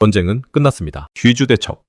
전쟁은 끝났습니다. 귀주대첩.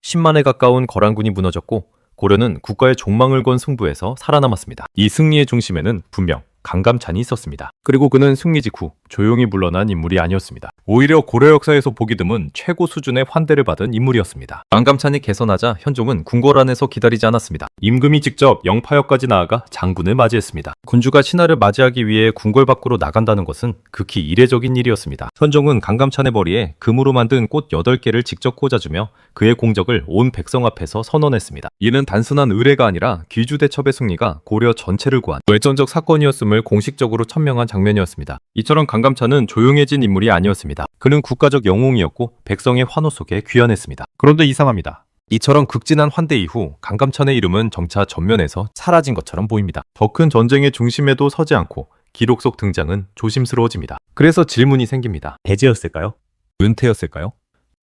10만에 가까운 거란군이 무너졌고 고려는 국가의 종망을 건 승부에서 살아남았습니다. 이 승리의 중심에는 분명 강감찬이 있었습니다. 그리고 그는 승리 직후 조용히 물러난 인물이 아니었습니다. 오히려 고려 역사에서 보기 드문 최고 수준의 환대를 받은 인물이었습니다. 강감찬이 개선하자 현종은 궁궐 안에서 기다리지 않았습니다. 임금이 직접 영파역까지 나아가 장군을 맞이했습니다. 군주가 신하를 맞이하기 위해 궁궐 밖으로 나간다는 것은 극히 이례적인 일이었습니다. 현종은 강감찬의 머리에 금으로 만든 꽃 8개를 직접 꽂아주며 그의 공적을 온 백성 앞에서 선언했습니다. 이는 단순한 의례가 아니라 귀주대첩의 승리가 고려 전체를 구한 외전적 사건이었음을 공식적으로 천명한 장면이었습니다. 이처럼 강감찬은 조용해진 인물이 아니었습니다. 그는 국가적 영웅이었고 백성의 환호 속에 귀환했습니다. 그런데 이상합니다. 이처럼 극진한 환대 이후 강감찬의 이름은 점차 전면에서 사라진 것처럼 보입니다. 더 큰 전쟁의 중심에도 서지 않고 기록 속 등장은 조심스러워집니다. 그래서 질문이 생깁니다. 배제였을까요? 은퇴였을까요?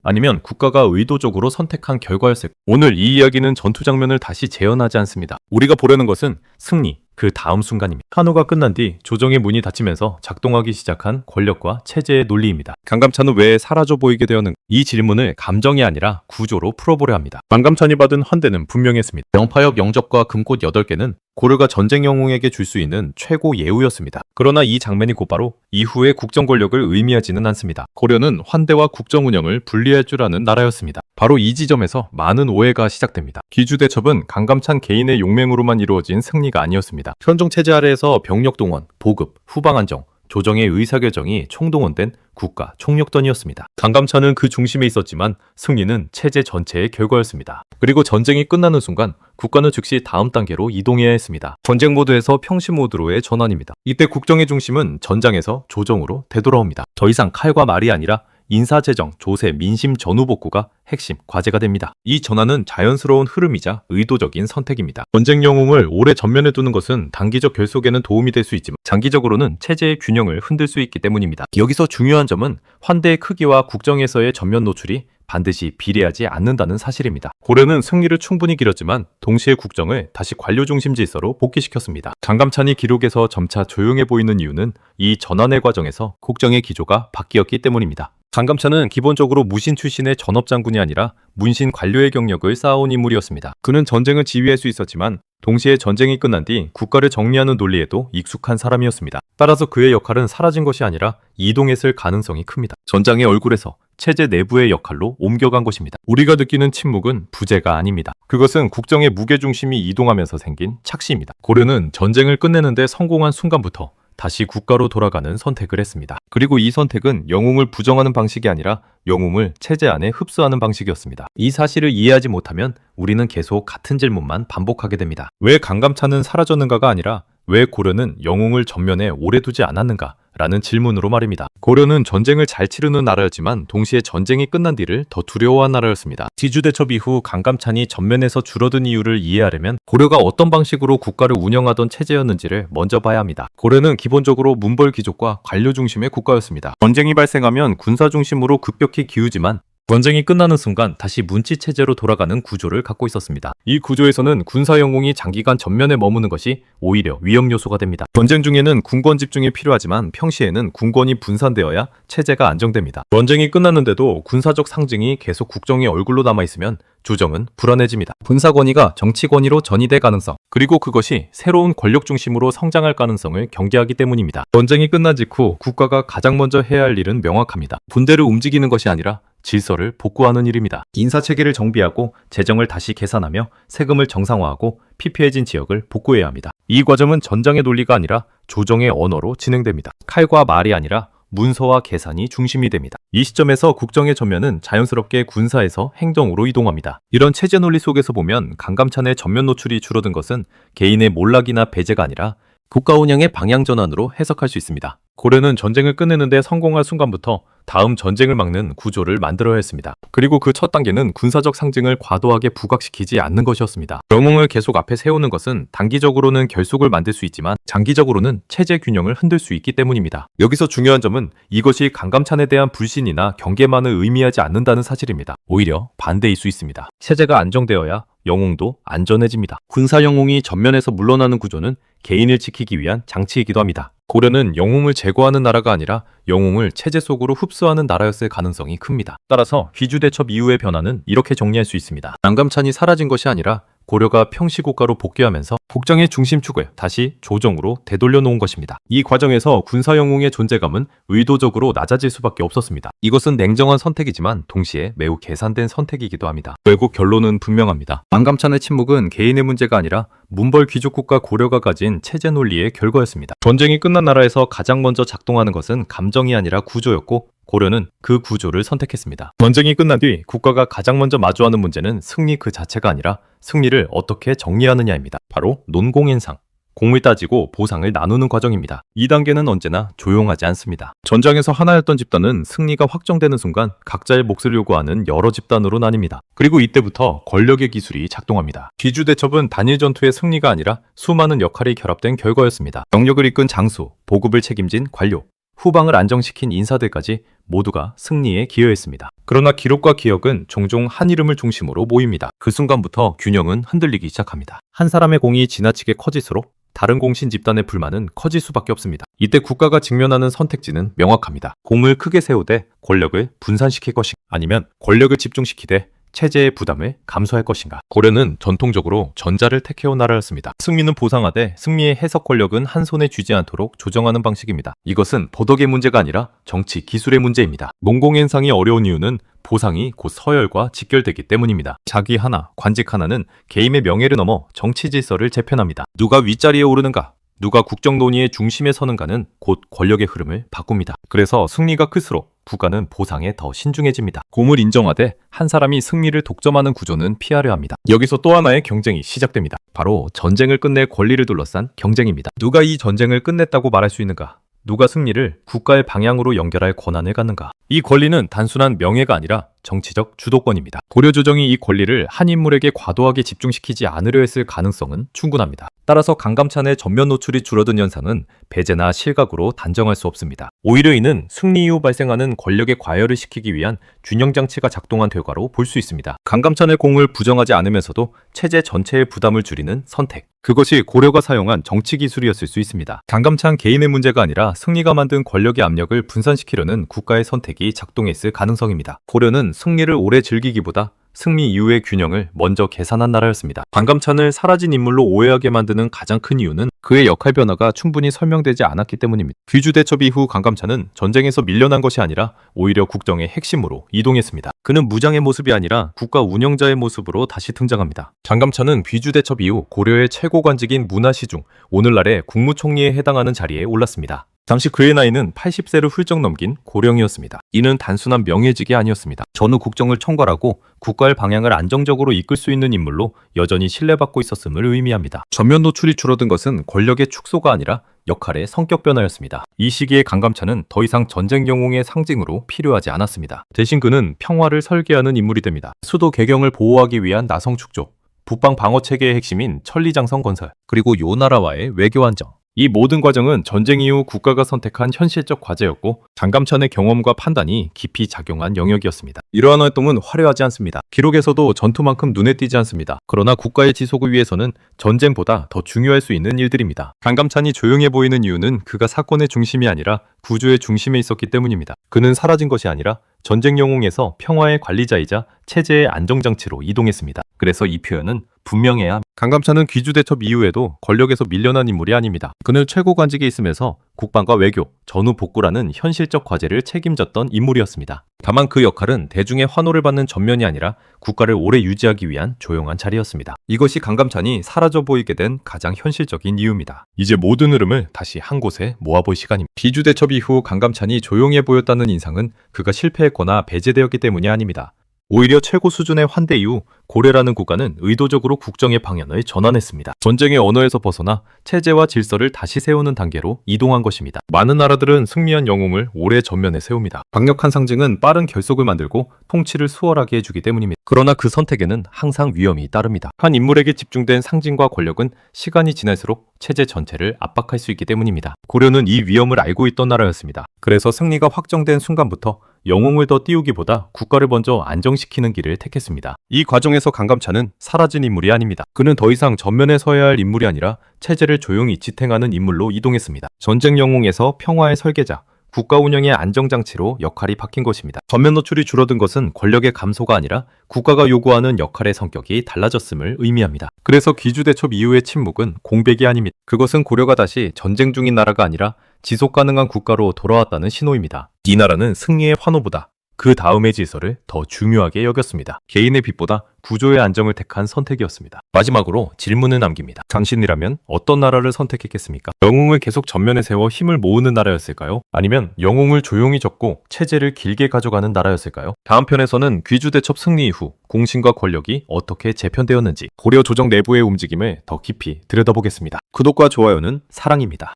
아니면 국가가 의도적으로 선택한 결과였을까요? 오늘 이 이야기는 전투 장면을 다시 재현하지 않습니다. 우리가 보려는 것은 승리, 그 다음 순간입니다. 한우가 끝난 뒤 조정의 문이 닫히면서 작동하기 시작한 권력과 체제의 논리입니다. 강감찬은 왜 사라져 보이게 되었는가? 이 질문을 감정이 아니라 구조로 풀어보려 합니다. 강감찬이 받은 환대는 분명했습니다. 영파역 영접과 금꽃 8개는 고려가 전쟁 영웅에게 줄 수 있는 최고 예우였습니다. 그러나 이 장면이 곧바로 이후의 국정 권력을 의미하지는 않습니다. 고려는 환대와 국정 운영을 분리할 줄 아는 나라였습니다. 바로 이 지점에서 많은 오해가 시작됩니다. 귀주대첩은 강감찬 개인의 용맹으로만 이루어진 승리가 아니었습니다. 현종 체제 아래에서 병력 동원, 보급, 후방 안정, 조정의 의사결정이 총동원된 국가 총력전이었습니다. 강감찬은 그 중심에 있었지만 승리는 체제 전체의 결과였습니다. 그리고 전쟁이 끝나는 순간 국가는 즉시 다음 단계로 이동해야 했습니다. 전쟁 모드에서 평시 모드로의 전환입니다. 이때 국정의 중심은 전장에서 조정으로 되돌아옵니다. 더 이상 칼과 말이 아니라 인사재정, 조세, 민심 전후복구가 핵심 과제가 됩니다. 이 전환은 자연스러운 흐름이자 의도적인 선택입니다. 전쟁 영웅을 오래 전면에 두는 것은 단기적 결속에는 도움이 될 수 있지만 장기적으로는 체제의 균형을 흔들 수 있기 때문입니다. 여기서 중요한 점은 환대의 크기와 국정에서의 전면 노출이 반드시 비례하지 않는다는 사실입니다. 고려는 승리를 충분히 기렸지만 동시에 국정을 다시 관료 중심 질서로 복귀시켰습니다. 강감찬이 기록에서 점차 조용해 보이는 이유는 이 전환의 과정에서 국정의 기조가 바뀌었기 때문입니다. 강감찬은 기본적으로 무신 출신의 전업장군이 아니라 문신 관료의 경력을 쌓아온 인물이었습니다. 그는 전쟁을 지휘할 수 있었지만 동시에 전쟁이 끝난 뒤 국가를 정리하는 논리에도 익숙한 사람이었습니다. 따라서 그의 역할은 사라진 것이 아니라 이동했을 가능성이 큽니다. 전장의 얼굴에서 체제 내부의 역할로 옮겨간 것입니다. 우리가 느끼는 침묵은 부재가 아닙니다. 그것은 국정의 무게중심이 이동하면서 생긴 착시입니다. 고려는 전쟁을 끝내는데 성공한 순간부터 다시 국가로 돌아가는 선택을 했습니다. 그리고 이 선택은 영웅을 부정하는 방식이 아니라 영웅을 체제 안에 흡수하는 방식이었습니다. 이 사실을 이해하지 못하면 우리는 계속 같은 질문만 반복하게 됩니다. 왜 강감찬은 사라졌는가가 아니라 왜 고려는 영웅을 전면에 오래 두지 않았는가? 라는 질문으로 말입니다. 고려는 전쟁을 잘 치르는 나라였지만 동시에 전쟁이 끝난 뒤를 더 두려워한 나라였습니다. 귀주대첩 이후 강감찬이 전면에서 줄어든 이유를 이해하려면 고려가 어떤 방식으로 국가를 운영하던 체제였는지를 먼저 봐야 합니다. 고려는 기본적으로 문벌 귀족과 관료 중심의 국가였습니다. 전쟁이 발생하면 군사 중심으로 급격히 기우지만 전쟁이 끝나는 순간 다시 문치 체제로 돌아가는 구조를 갖고 있었습니다. 이 구조에서는 군사 영웅이 장기간 전면에 머무는 것이 오히려 위험 요소가 됩니다. 전쟁 중에는 군권 집중이 필요하지만 평시에는 군권이 분산되어야 체제가 안정됩니다. 전쟁이 끝났는데도 군사적 상징이 계속 국정의 얼굴로 남아있으면 조정은 불안해집니다. 군사 권위가 정치 권위로 전이될 가능성, 그리고 그것이 새로운 권력 중심으로 성장할 가능성을 경계하기 때문입니다. 전쟁이 끝난 직후 국가가 가장 먼저 해야 할 일은 명확합니다. 군대를 움직이는 것이 아니라 질서를 복구하는 일입니다. 인사체계를 정비하고 재정을 다시 계산하며 세금을 정상화하고 피폐해진 지역을 복구해야 합니다. 이 과정은 전장의 논리가 아니라 조정의 언어로 진행됩니다. 칼과 말이 아니라 문서와 계산이 중심이 됩니다. 이 시점에서 국정의 전면은 자연스럽게 군사에서 행정으로 이동합니다. 이런 체제 논리 속에서 보면 강감찬의 전면 노출이 줄어든 것은 개인의 몰락이나 배제가 아니라 국가 운영의 방향 전환으로 해석할 수 있습니다. 고려는 전쟁을 끝내는데 성공할 순간부터 다음 전쟁을 막는 구조를 만들어야 했습니다. 그리고 그 첫 단계는 군사적 상징을 과도하게 부각시키지 않는 것이었습니다. 영웅을 계속 앞에 세우는 것은 단기적으로는 결속을 만들 수 있지만 장기적으로는 체제 균형을 흔들 수 있기 때문입니다. 여기서 중요한 점은 이것이 강감찬에 대한 불신이나 경계만을 의미하지 않는다는 사실입니다. 오히려 반대일 수 있습니다. 체제가 안정되어야 영웅도 안전해집니다. 군사 영웅이 전면에서 물러나는 구조는 개인을 지키기 위한 장치이기도 합니다. 고려는 영웅을 제거하는 나라가 아니라 영웅을 체제 속으로 흡수하는 나라였을 가능성이 큽니다. 따라서 귀주대첩 이후의 변화는 이렇게 정리할 수 있습니다. 남감찬이 사라진 것이 아니라 고려가 평시국가로 복귀하면서 국정의 중심축을 다시 조정으로 되돌려 놓은 것입니다. 이 과정에서 군사영웅의 존재감은 의도적으로 낮아질 수밖에 없었습니다. 이것은 냉정한 선택이지만 동시에 매우 계산된 선택이기도 합니다. 결국 결론은 분명합니다. 남감찬의 침묵은 개인의 문제가 아니라 문벌 귀족국가 고려가 가진 체제 논리의 결과였습니다. 전쟁이 끝난 나라에서 가장 먼저 작동하는 것은 감정이 아니라 구조였고 고려는 그 구조를 선택했습니다. 전쟁이 끝난 뒤 국가가 가장 먼저 마주하는 문제는 승리 그 자체가 아니라 승리를 어떻게 정리하느냐입니다. 바로 논공행상. 공을 따지고 보상을 나누는 과정입니다. 이 단계는 언제나 조용하지 않습니다. 전장에서 하나였던 집단은 승리가 확정되는 순간 각자의 몫을 요구하는 여러 집단으로 나뉩니다. 그리고 이때부터 권력의 기술이 작동합니다. 귀주대첩은 단일 전투의 승리가 아니라 수많은 역할이 결합된 결과였습니다. 병력을 이끈 장수, 보급을 책임진 관료, 후방을 안정시킨 인사들까지 모두가 승리에 기여했습니다. 그러나 기록과 기억은 종종 한 이름을 중심으로 모입니다. 그 순간부터 균형은 흔들리기 시작합니다. 한 사람의 공이 지나치게 커질수록 다른 공신 집단의 불만은 커질 수밖에 없습니다. 이때 국가가 직면하는 선택지는 명확합니다. 공을 크게 세우되 권력을 분산시킬 것인가, 아니면 권력을 집중시키되 체제의 부담을 감수할 것인가. 고려는 전통적으로 전자를 택해온 나라였습니다. 승리는 보상하되 승리의 해석 권력은 한 손에 쥐지 않도록 조정하는 방식입니다. 이것은 도덕의 문제가 아니라 정치 기술의 문제입니다. 농공행상이 어려운 이유는 보상이 곧 서열과 직결되기 때문입니다. 자기 하나, 관직 하나는 개인의 명예를 넘어 정치 질서를 재편합니다. 누가 윗자리에 오르는가, 누가 국정 논의의 중심에 서는가는 곧 권력의 흐름을 바꿉니다. 그래서 승리가 클수록 국가는 보상에 더 신중해집니다. 공을 인정하되 한 사람이 승리를 독점하는 구조는 피하려 합니다. 여기서 또 하나의 경쟁이 시작됩니다. 바로 전쟁을 끝낼 권리를 둘러싼 경쟁입니다. 누가 이 전쟁을 끝냈다고 말할 수 있는가? 누가 승리를 국가의 방향으로 연결할 권한을 갖는가? 이 권리는 단순한 명예가 아니라 정치적 주도권입니다. 고려 조정이 이 권리를 한 인물에게 과도하게 집중시키지 않으려 했을 가능성은 충분합니다. 따라서 강감찬의 전면 노출이 줄어든 현상은 배제나 실각으로 단정할 수 없습니다. 오히려 이는 승리 이후 발생하는 권력의 과열을 시키기 위한 균형 장치가 작동한 결과로 볼 수 있습니다. 강감찬의 공을 부정하지 않으면서도 체제 전체의 부담을 줄이는 선택. 그것이 고려가 사용한 정치 기술이었을 수 있습니다. 강감찬 개인의 문제가 아니라 승리가 만든 권력의 압력을 분산시키려는 국가의 선택이 작동했을 가능성입니다. 고려는 승리를 오래 즐기기보다 승리 이후의 균형을 먼저 계산한 나라였습니다. 강감찬을 사라진 인물로 오해하게 만드는 가장 큰 이유는 그의 역할 변화가 충분히 설명되지 않았기 때문입니다. 귀주대첩 이후 강감찬은 전쟁에서 밀려난 것이 아니라 오히려 국정의 핵심으로 이동했습니다. 그는 무장의 모습이 아니라 국가 운영자의 모습으로 다시 등장합니다. 강감찬은 귀주대첩 이후 고려의 최고 관직인 문화시중, 오늘날의 국무총리에 해당하는 자리에 올랐습니다. 당시 그의 나이는 80세를 훌쩍 넘긴 고령이었습니다. 이는 단순한 명예직이 아니었습니다. 전후 국정을 총괄하고 국가의 방향을 안정적으로 이끌 수 있는 인물로 여전히 신뢰받고 있었음을 의미합니다. 전면 노출이 줄어든 것은 권력의 축소가 아니라 역할의 성격 변화였습니다. 이 시기에 강감찬은 더 이상 전쟁 영웅의 상징으로 필요하지 않았습니다. 대신 그는 평화를 설계하는 인물이 됩니다. 수도 개경을 보호하기 위한 나성 축조, 북방 방어 체계의 핵심인 천리장성 건설, 그리고 요 나라와의 외교 안정. 이 모든 과정은 전쟁 이후 국가가 선택한 현실적 과제였고 강감찬의 경험과 판단이 깊이 작용한 영역이었습니다. 이러한 활동은 화려하지 않습니다. 기록에서도 전투만큼 눈에 띄지 않습니다. 그러나 국가의 지속을 위해서는 전쟁보다 더 중요할 수 있는 일들입니다. 강감찬이 조용해 보이는 이유는 그가 사건의 중심이 아니라 구조의 중심에 있었기 때문입니다. 그는 사라진 것이 아니라 전쟁 영웅에서 평화의 관리자이자 체제의 안정장치로 이동했습니다. 그래서 이 표현은 분명해야 합니다. 강감찬은 귀주대첩 이후에도 권력에서 밀려난 인물이 아닙니다. 그는 최고 관직에 있으면서 국방과 외교, 전후 복구라는 현실적 과제를 책임졌던 인물이었습니다. 다만 그 역할은 대중의 환호를 받는 전면이 아니라 국가를 오래 유지하기 위한 조용한 자리였습니다. 이것이 강감찬이 사라져 보이게 된 가장 현실적인 이유입니다. 이제 모든 흐름을 다시 한 곳에 모아볼 시간입니다. 귀주대첩 이후 강감찬이 조용해 보였다는 인상은 그가 실패했거나 배제되었기 때문이 아닙니다. 오히려 최고 수준의 환대 이후 고려라는 국가는 의도적으로 국정의 방향을 전환했습니다. 전쟁의 언어에서 벗어나 체제와 질서를 다시 세우는 단계로 이동한 것입니다. 많은 나라들은 승리한 영웅을 오래 전면에 세웁니다. 강력한 상징은 빠른 결속을 만들고 통치를 수월하게 해주기 때문입니다. 그러나 그 선택에는 항상 위험이 따릅니다. 한 인물에게 집중된 상징과 권력은 시간이 지날수록 체제 전체를 압박할 수 있기 때문입니다. 고려는 이 위험을 알고 있던 나라였습니다. 그래서 승리가 확정된 순간부터 영웅을 더 띄우기보다 국가를 먼저 안정시키는 길을 택했습니다. 이 과정에서 강감찬은 사라진 인물이 아닙니다. 그는 더 이상 전면에 서야 할 인물이 아니라 체제를 조용히 지탱하는 인물로 이동했습니다. 전쟁 영웅에서 평화의 설계자, 국가 운영의 안정장치로 역할이 바뀐 것입니다. 전면 노출이 줄어든 것은 권력의 감소가 아니라 국가가 요구하는 역할의 성격이 달라졌음을 의미합니다. 그래서 귀주대첩 이후의 침묵은 공백이 아닙니다. 그것은 고려가 다시 전쟁 중인 나라가 아니라 지속 가능한 국가로 돌아왔다는 신호입니다. 이 나라는 승리의 환호보다 그 다음의 질서를 더 중요하게 여겼습니다. 개인의 빛보다 구조의 안정을 택한 선택이었습니다. 마지막으로 질문을 남깁니다. 당신이라면 어떤 나라를 선택했겠습니까? 영웅을 계속 전면에 세워 힘을 모으는 나라였을까요? 아니면 영웅을 조용히 접고 체제를 길게 가져가는 나라였을까요? 다음 편에서는 귀주대첩 승리 이후 공신과 권력이 어떻게 재편되었는지 고려 조정 내부의 움직임을 더 깊이 들여다보겠습니다. 구독과 좋아요는 사랑입니다.